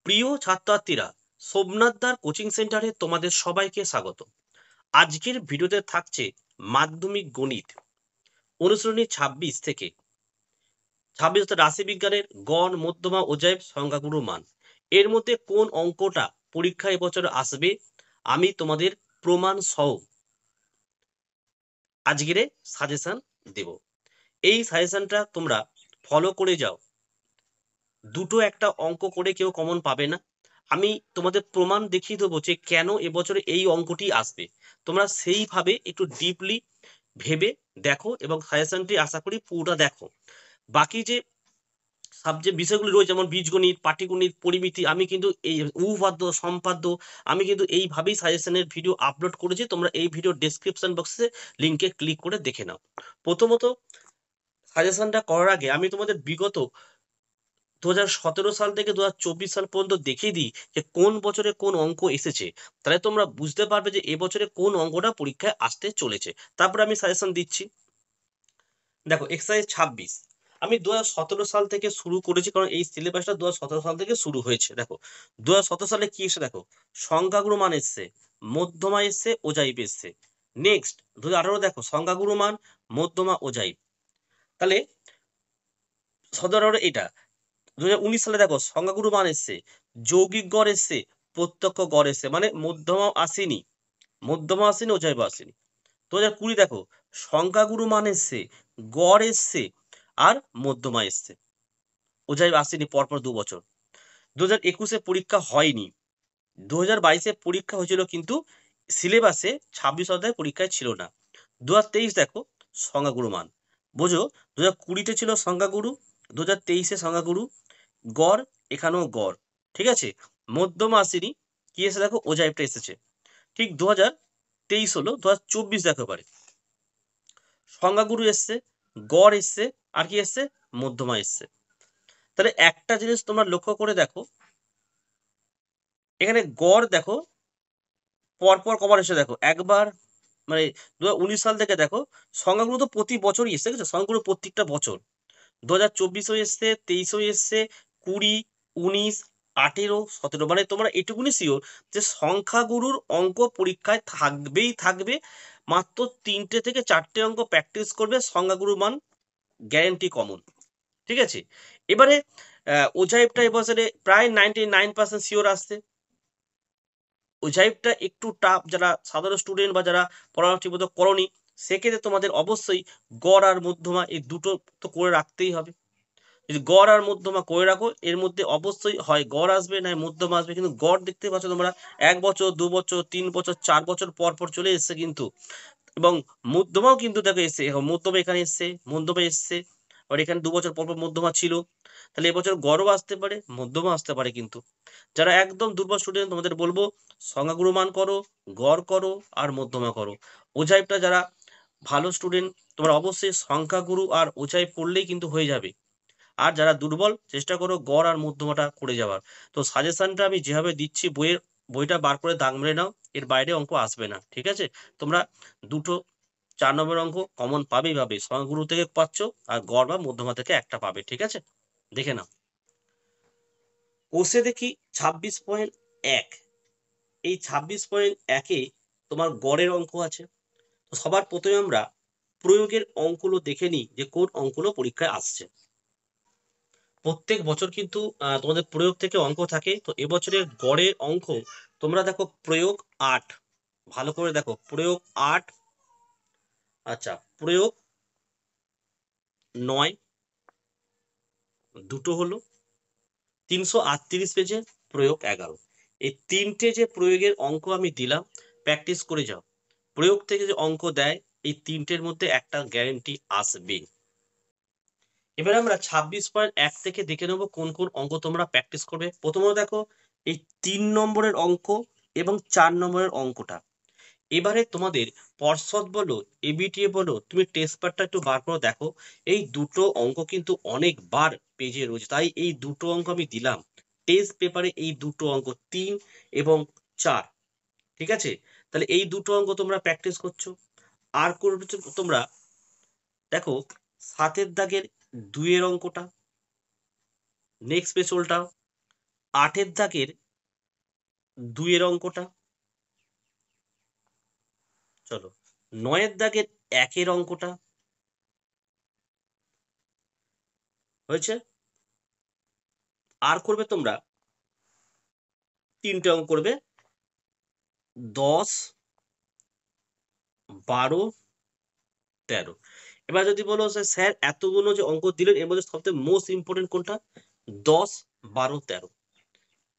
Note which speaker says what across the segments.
Speaker 1: প্রিয় ছাত্রছাত্রীরা, সোমনাথ দার কোচিং সেন্টারে তোমাদের সবাইকে স্বাগত। আজকের ভিডিওতে থাকছে মাধ্যমিক গণিত অনুশীলনী 26 থেকে 26 রাশিবিজ্ঞানের গড়, মধ্যমা, অজাইব, সংখ্যাগুরু মান। এর মধ্যে কোন অঙ্কটা পরীক্ষা এবছর আসবে আমি তোমাদের প্রমাণ সহ আজকের সাজেশন দেব। এই সাজেশনটা তোমরা ফলো করে যাও, দুটো একটা অঙ্ক করে কেউ কমন পাবে না। আমি তোমাদের প্রমাণ দেখিয়ে দেবো যে কেন এবছরে এই অঙ্কটি আসবে। তোমরা সেইভাবে একটু ডিপলি ভেবে দেখো এবং সাজেশনটি আশা করি পুরোটা দেখো। বাকি যে সাবজেক্ট বিষয়গুলি রয়েছে যেমন বীজগণিত, পাটিগণিত, পরিমিতি, আমি কিন্তু এই উপপাদ্য, সম্পাদ্য, আমি কিন্তু এইভাবেই সাজেশনের ভিডিও আপলোড করেছি। তোমরা এই ভিডিও ডেসক্রিপশন বক্সে লিঙ্কে ক্লিক করে দেখে নাও। প্রথমত সাজেশনটা করার আগে আমি তোমাদের বিগত 2017 সাল থেকে 2024 সাল পর্যন্ত দেখিয়ে দিই যে কোন বছরে কোন অঙ্ক এসেছে। তাহলে তোমরা বুঝতে পারবে যে এবছরে কোন অঙ্কটা পরীক্ষায় আসতে চলেছে। তারপরে আমি সাজেশন দিচ্ছি। দেখো এক্সারসাইজ 26 আমি 2017 সাল থেকে শুরু করেছি, কারণ এই সিলেবাসটা 2017 সাল থেকে শুরু হয়েছে। দেখো 2017 সালে কি এসে, দেখো সংখ্যাগুরু মান এসছে, মধ্যমা এসছে, ওজাইব এসছে। নেক্সট 2018 দেখো সংখ্যাগুরু মান, মধ্যমা, ওজাইব। তাহলে 17 এটা 2019 সালে দেখো সংখ্যাগুরু মান এসছে, যৌগিক গড় এসছে, প্রত্যক্ষ গড় এসছে, মানে মধ্যমাও আসেনি, ওজাইব আসেনি। 2020 দেখো সংখ্যাগুরু মান এসছে, গড় এসছে, আর মধ্যমা এসছে, ওজাইব আসেনি পরপর 2 বছর। 2021 পরীক্ষা হয়নি, 2022 পরীক্ষা হয়েছিল, কিন্তু সিলেবাসে 26 অধ্যায় পরীক্ষায় ছিল না। 2023 দেখো সংখ্যাগুরু মান, বোঝো 2020 ছিল সংখ্যাগুরু, 2023 সংখ্যাগুরু, গড় এখানেও গড়, ঠিক আছে। মধ্যমা আসেনি, কি এসে দেখো ওজাইবটা এসেছে। ঠিক 2023 হলো, 2024 দেখো এবারে সংখ্যাগুরু এসছে, গড় এসছে, আর কি এসছে, মধ্যমা এসছে। তাহলে একটা জিনিস তোমরা লক্ষ্য করে দেখো, এখানে গড় দেখো পরপর কবার এসে দেখো একবার, মানে 2019 সাল থেকে দেখো সংখ্যাগুলো তো প্রতি বছরই এসছে, ঠিক আছে, সংখ্যাগুলো প্রত্যেকটা বছর 2024 এসছে, 23 এসছে, 20, 19, 18, 17, মানে তোমরা এটুকুনি শিওর যে সংখ্যাগুরুর অঙ্ক পরীক্ষায় থাকবেই থাকবে। মাত্র 3টে থেকে 4টে অঙ্ক প্র্যাকটিস করবে, সংখ্যাগুরু মান গ্যারেন্টি কমন, ঠিক আছে। এবারে ওজাইবটা এবছরে প্রায় 99% শিওর আসছে। ওজাইবটা একটু টাফ, যারা সাধারণ স্টুডেন্ট বা যারা পড়াশোনা ঠিকমতো করনি, সেক্ষেত্রে তোমাদের অবশ্যই গড় আর মধ্যমা এই দুটো তো করে রাখতেই হবে। যদি গড় আর মধ্যমা করে রাখো, এর মধ্যে অবশ্যই হয় গড় আসবে না মধ্যমা আসবে, কিন্তু গড় দেখতে পাচ্ছ তোমরা 1 বছর, 2 বছর, 3 বছর, 4 বছর পর পর চলে এসছে কিন্তু। এবং মধ্যমাও কিন্তু দেখো এসছে, মধ্যমা এখানে এসছে, মধ্যমা এসছে, আর এখানে 2 বছর পর পর মধ্যমা ছিল। তাহলে এবছর গড়ও আসতে পারে, মধ্যমা আসতে পারে। কিন্তু যারা একদম দুর্বল স্টুডেন্ট তোমাদের বলবো সংখ্যাগুরু মান করো, গড় করো, আর মধ্যমা করো। ওজাইবটা যারা ভালো স্টুডেন্ট তোমরা অবশ্যই সংখ্যাগুরু আর ওজাইব করলেই কিন্তু হয়ে যাবে। আর যারা দুর্বল চেষ্টা করো গড় আর মধ্যমাটা করে যাওয়ার। তো সাজেশনটা আমি যেভাবে দিচ্ছি বইটা বার করে দাগ মেরে নাও, এর বাইরে অঙ্ক আসবে না, ঠিক আছে। তোমরা দুটো 4 নম্বর অঙ্ক কমন পাবেই পাবে, সংখ্যাগুরু থেকে পাচ্ছ, আর গড় বা মধ্যমা থেকে একটা পাবে, ঠিক আছে। দেখে নাও কোষে দেখি 26.1, এই 26.1-এ তোমার গড়ের অঙ্ক আছে। তো সবার প্রথমে আমরা প্রয়োগের অঙ্কগুলো দেখে নিই যে কোন অঙ্কগুলো পরীক্ষায় আসছে। প্রত্যেক বছর কিন্তু তোমাদের প্রয়োগ থেকে অঙ্ক থাকে, তো এবছরের গড়ের অঙ্ক তোমরা দেখো প্রয়োগ 8, ভালো করে দেখো প্রয়োগ 8, আচ্ছা প্রয়োগ 9 দুটো হলো, 338 পেজে প্রয়োগ 11। এই তিনটে যে প্রয়োগের অঙ্ক আমি দিলাম, প্র্যাকটিস করে যাও। প্রয়োগ থেকে যে অঙ্ক দেয় এই তিনটের মধ্যে একটা গ্যারেন্টি আসবে। এবার আমরা 26.1 থেকে দেখে নেবো কোন কোন অঙ্ক তোমরা প্র্যাকটিস করবে। প্রথমত দেখো এই 3 নম্বরের অঙ্ক এবং 4 নম্বরের অঙ্কটা। এবারে তোমাদের পর্ষদ বলো, এবিটিএ বলো, তুমি টেস্ট পেপারটা একটু বার করে দেখো। এই দুটো অঙ্ক কিন্তু অনেকবার পেজে রয়েছে, তাই এই দুটো অঙ্ক আমি দিলাম টেস্ট পেপারে। এই দুটো অঙ্ক 3 এবং 4, ঠিক আছে। তাহলে এই দুটো অঙ্ক তোমরা প্র্যাকটিস করছো। আর করবে তোমরা দেখো 7-এর দাগের 2-এর অঙ্কটা, নেক্সট পেজ উল্টাও, 8 দাগের 2 অঙ্কটা, চলো 9 দাগের 1 অঙ্কটা হয়েছে। আর করবে তোমরা 3টে অঙ্ক করবে, 10, 12, 13। এবার যদি বলো স্যার এতগুলো যে অঙ্ক দিলেন এর মধ্যে সবথেকে মোস্ট ইম্পর্টেন্ট কোনটা, 10, 12, 13।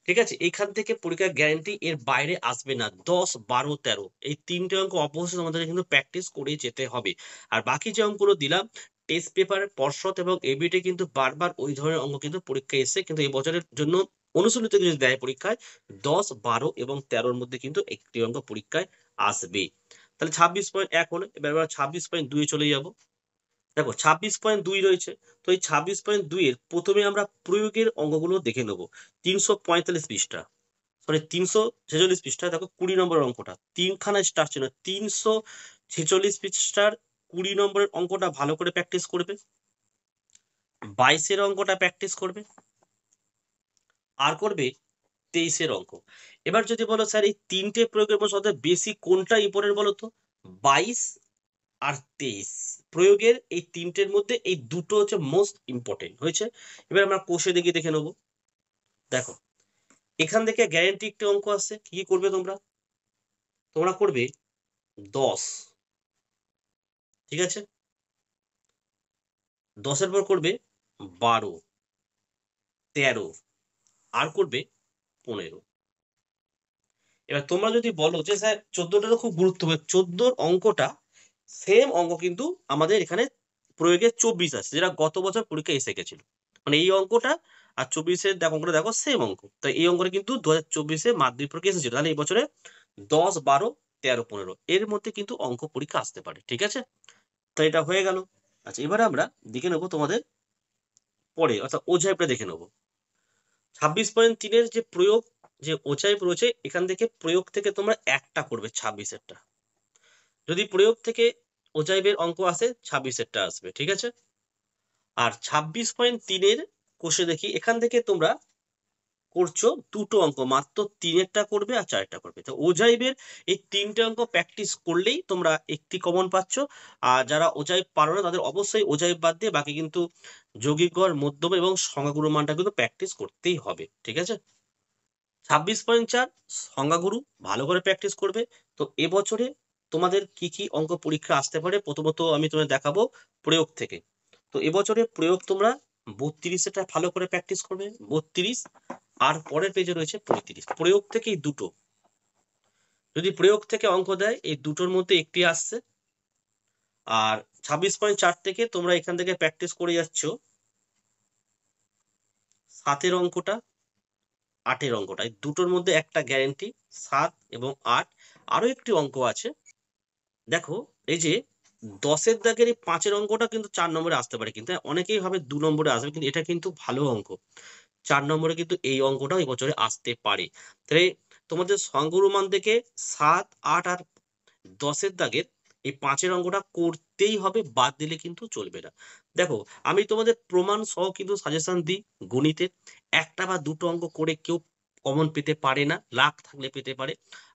Speaker 1: ঠিক আছে, এখান থেকে পরীক্ষার গ্যারান্টি এর বাইরে আসবে না। 10, 12, 13 এই 3টে অঙ্ক অবশ্যই আমাদের কিন্তু প্র্যাকটিস করে যেতে হবে। আর বাকি যে অঙ্কগুলো দিলাম টেস্ট পেপার, পর্ষদ এবং এবিটে কিন্তু বারবার ওই ধরনের অঙ্ক কিন্তু পরীক্ষায় এসে, কিন্তু এই বছরের জন্য অনুশীলিত যদি দেয় পরীক্ষায় 10, 12 এবং 13-র মধ্যে কিন্তু একটি অঙ্ক পরীক্ষায় আসবে। তাহলে 26.1 হলো। এবার 26.2 চলে যাব। দেখো 26.2 রয়েছে, তো এই 26.2 এর প্রথমে আমরা প্রয়োগের অঙ্কগুলো দেখে নেবো। 345 পৃষ্ঠা, সরি 346 পৃষ্ঠা, দেখো 20 নম্বরের অঙ্কটা, 3খানা স্টার ছিল, 346 পৃষ্ঠার 20 নম্বরের অঙ্কটা ভালো করে প্র্যাকটিস করবে। 22-এর অঙ্কটা প্র্যাকটিস করবে, আর করবে 23-এর অঙ্ক। এবার যদি বলো স্যার এই 3টে প্রয়োগের মধ্যে সবথেকে বেশি কোনটা ইম্পর্টেন্ট বলো তো, 22 আর 23 প্রয়োগের এই 3টের মধ্যে এই দুটো হচ্ছে মোস্ট ইম্পর্টেন্ট হয়েছে। এবার আমরা কোষে দেখে নেবো। দেখো এখান থেকে গ্যারান্টি একটা অঙ্ক আসছে, কি কি করবে তোমরা, তোমরা করবে 10, ঠিক আছে, 10-এর পর করবে 12, 13, আর করবে 15। এবার তোমরা যদি বলো যে স্যার 14টা তো খুব গুরুত্বপূর্ণ, 14-র অঙ্কটা সেম অঙ্ক কিন্তু আমাদের এখানে প্রয়োগে 24 আছে, যেটা গত বছর পরীক্ষায় এসে গেছিল। মানে এই অঙ্কটা আর 24-এর দেখো অঙ্কটা দেখো সেম অঙ্ক, তাই এই অঙ্কটা কিন্তু 2024-এ মাধ্যমিক পরীক্ষা এসেছিল। তাহলে এই বছরে 10, 12, 13, 15 এর মধ্যে কিন্তু অঙ্ক পরীক্ষা আসতে পারে। ঠিক আছে, তো এটা হয়ে গেল। আচ্ছা এবারে আমরা দেখে নেবো তোমাদের পরে, অর্থাৎ অধ্যায়টা দেখে নেবো। 26.3-এর যে প্রয়োগ, যে অধ্যায় রয়েছে এখান থেকে প্রয়োগ থেকে তোমরা একটা করবে 26-এরটা। যদি প্রয়োগ থেকে অধ্যায়ের অঙ্ক আসে 26-এরটা আসবে। ঠিক আছে, আর 26.3-এর কোষে দেখি, এখান থেকে তোমরা করছো দুটো অঙ্ক, মাত্র 3-এরটা করবে আর 4-টা করবে। তো ওজাইবের এই 3টে অঙ্ক প্র্যাকটিস করলেই তোমরা একটি কমন পাচ্ছ। আর যারা ওজাইব পারো না তাদের অবশ্যই ওজাইব বাদ দিয়ে বাকি কিন্তু যৌগিক গড়, মধ্যম এবং সংখ্যাগুরু মানটা কিন্তু প্র্যাকটিস করতেই হবে। ঠিক আছে, 26.4 সংখ্যাগুরু ভালো করে প্র্যাকটিস করবে। তো এবছরে তোমাদের কি কি অঙ্ক পরীক্ষা আসতে পারে, প্রথমত আমি তোমাদের দেখাবো প্রয়োগ থেকে। তো এবছরে প্রয়োগ তোমরা 32-এটা ভালো করে প্র্যাকটিস করবে, 32, আর পরের পেজে রয়েছে 35। প্রয়োগ থেকে এই দুটো, যদি প্রয়োগ থেকে অঙ্ক দেয় এই দুটোর মধ্যে একটি আসছে। আর 26.4 থেকে তোমরা এখান থেকে প্র্যাকটিস করে যাচ্ছ 7-এর অঙ্কটা, 8-এর অঙ্কটা, এই দুটোর মধ্যে একটা গ্যারেন্টি, 7 এবং 8। আরো একটি অঙ্ক আছে, দেখো এই যে 10-এর দাগের এই 5-এর অঙ্কটা কিন্তু 4 নম্বরে আসতে পারে, কিন্তু অনেকেই ভাবে 2 নম্বরে আসবে, কিন্তু এটা কিন্তু ভালো অঙ্ক, 4 নম্বরে কিন্তু এই অঙ্কটাও এবছরে আসতে পারে। তাই তোমাদের সংখ্যাগুরু মান থেকে 7, 8 আর 10-এর দাগের এই 5-এর অঙ্কটা করতেই হবে, বাদ দিলে কিন্তু চলবে না। দেখো আমি তোমাদের প্রমাণ সহ কিন্তু সাজেশন দিই, গণিতের একটা বা দুটো অঙ্ক করে কেউ কমন পেতে পারে না, লাখ থাকলে পেতে পারে।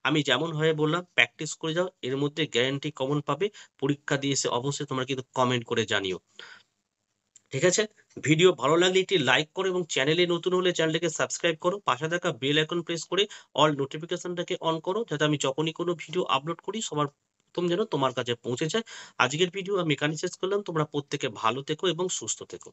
Speaker 1: আমি যেমন ভাবে বললাম প্র্যাকটিস করে যাও, এর মধ্যে গ্যারান্টি কমন পাবে। পরীক্ষা দিয়ে এসে অবশ্যই তোমরা কিন্তু কমেন্ট করে জানিও। ঠিক আছে, ভিডিও ভালো লাগলে একটি লাইক করো এবং চ্যানেলে নতুন হলে চ্যানেলটাকে সাবস্ক্রাইব করো, পাশে থাকা বেল আইকন প্রেস করে অল নোটিফিকেশনটাকে অন করো, যাতে আমি যখনই কোনো ভিডিও আপলোড করি সবার প্রথম যেন তোমার কাছে পৌঁছে যায়। আজকের ভিডিও আমি এখানে শেষ করলাম, তোমরা প্রত্যেকে ভালো থেকো এবং সুস্থ থেকো।